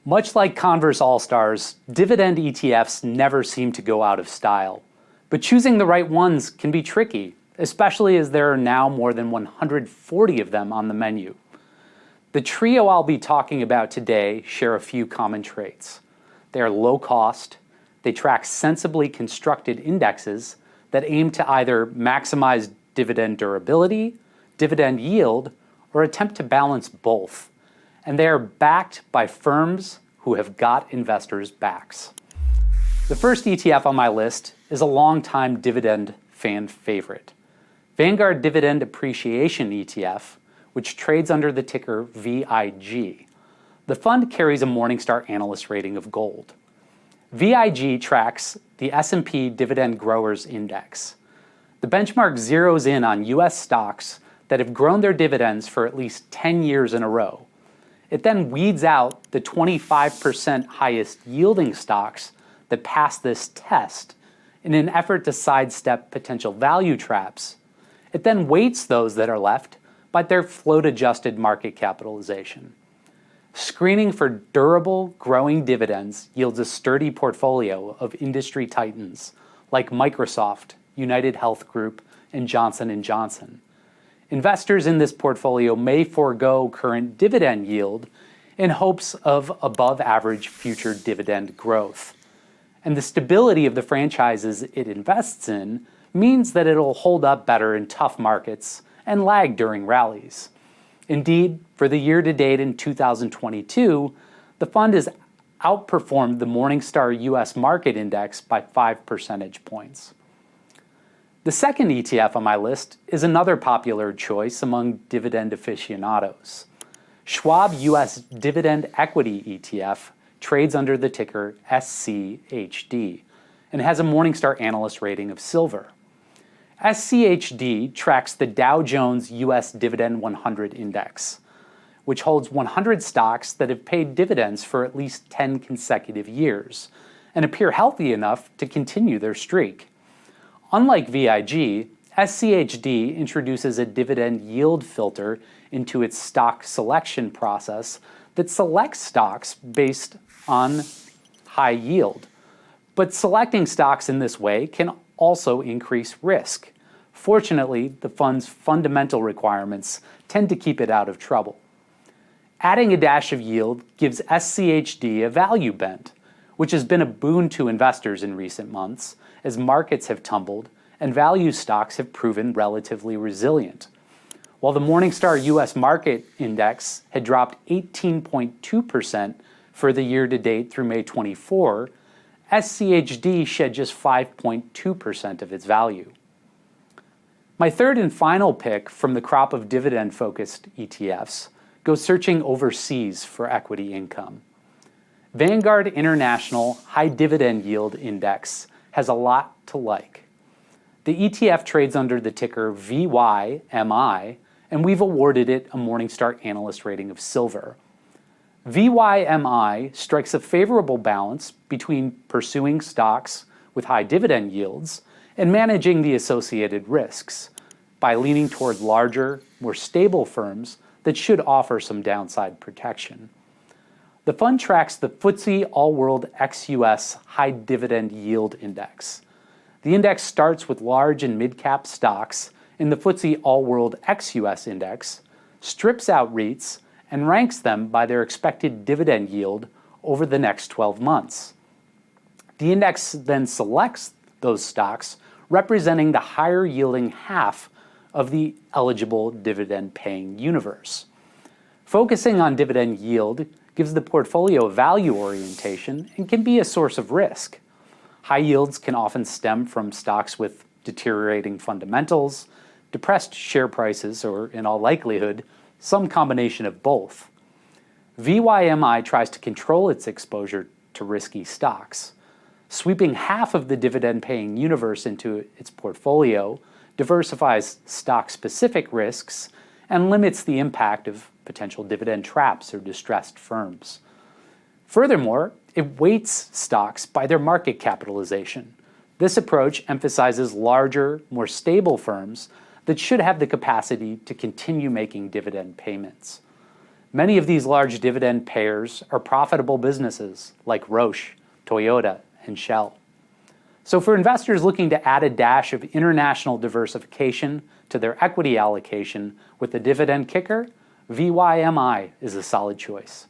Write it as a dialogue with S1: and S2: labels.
S1: Much like Converse All-Stars, dividend ETFs never seem to go out of style. But choosing the right ones can be tricky, especially as there are now more than 140 of them on the menu. The trio I'll be talking about today share a few common traits. They are low cost, they track sensibly constructed indexes that aim to either maximize dividend durability, dividend yield, or attempt to balance both. And they are backed by firms who have got investors' backs. The first ETF on my list is a longtime dividend fan favorite, Vanguard Dividend Appreciation ETF, which trades under the ticker VIG. The fund carries a Morningstar Analyst rating of gold. VIG tracks the S&P Dividend Growers Index. The benchmark zeroes in on U.S. stocks that have grown their dividends for at least 10 years in a row. It then weeds out the 25% highest yielding stocks that pass this test in an effort to sidestep potential value traps. It then weights those that are left by their float-adjusted market capitalization. Screening for durable, growing dividends yields a sturdy portfolio of industry titans like Microsoft, United Health Group, and Johnson & Johnson. Investors in this portfolio may forego current dividend yield in hopes of above-average future dividend growth. And the stability of the franchises it invests in means that it'll hold up better in tough markets and lag during rallies. Indeed, for the year-to-date in 2022, the fund has outperformed the Morningstar U.S. Market Index by 5 percentage points. The second ETF on my list is another popular choice among dividend aficionados. Schwab U.S. Dividend Equity ETF trades under the ticker SCHD and has a Morningstar Analyst rating of silver. SCHD tracks the Dow Jones U.S. Dividend 100 Index, which holds 100 stocks that have paid dividends for at least 10 consecutive years and appear healthy enough to continue their streak. Unlike VIG, SCHD introduces a dividend yield filter into its stock selection process that selects stocks based on high yield. But selecting stocks in this way can also increase risk. Fortunately, the fund's fundamental requirements tend to keep it out of trouble. Adding a dash of yield gives SCHD a value bent, which has been a boon to investors in recent months as markets have tumbled and value stocks have proven relatively resilient. While the Morningstar U.S. Market Index had dropped 18.2% for the year-to-date through May 24, SCHD shed just 5.2% of its value. My third and final pick from the crop of dividend-focused ETFs goes searching overseas for equity income. Vanguard International High Dividend Yield Index has a lot to like. The ETF trades under the ticker VYMI, and we've awarded it a Morningstar Analyst rating of silver. VYMI strikes a favorable balance between pursuing stocks with high dividend yields and managing the associated risks by leaning toward larger, more stable firms that should offer some downside protection. The fund tracks the FTSE All-World ex-US High Dividend Yield Index. The index starts with large and mid-cap stocks in the FTSE All-World ex-US Index, strips out REITs, and ranks them by their expected dividend yield over the next 12 months. The index then selects those stocks representing the higher yielding half of the eligible dividend-paying universe. Focusing on dividend yield gives the portfolio a value orientation and can be a source of risk. High yields can often stem from stocks with deteriorating fundamentals, depressed share prices, or in all likelihood, some combination of both. VYMI tries to control its exposure to risky stocks. Sweeping half of the dividend-paying universe into its portfolio diversifies stock-specific risks and limits the impact of potential dividend traps or distressed firms. Furthermore, it weights stocks by their market capitalization. This approach emphasizes larger, more stable firms that should have the capacity to continue making dividend payments. Many of these large dividend payers are profitable businesses like Roche, Toyota, and Shell. So for investors looking to add a dash of international diversification to their equity allocation with a dividend kicker, VYMI is a solid choice.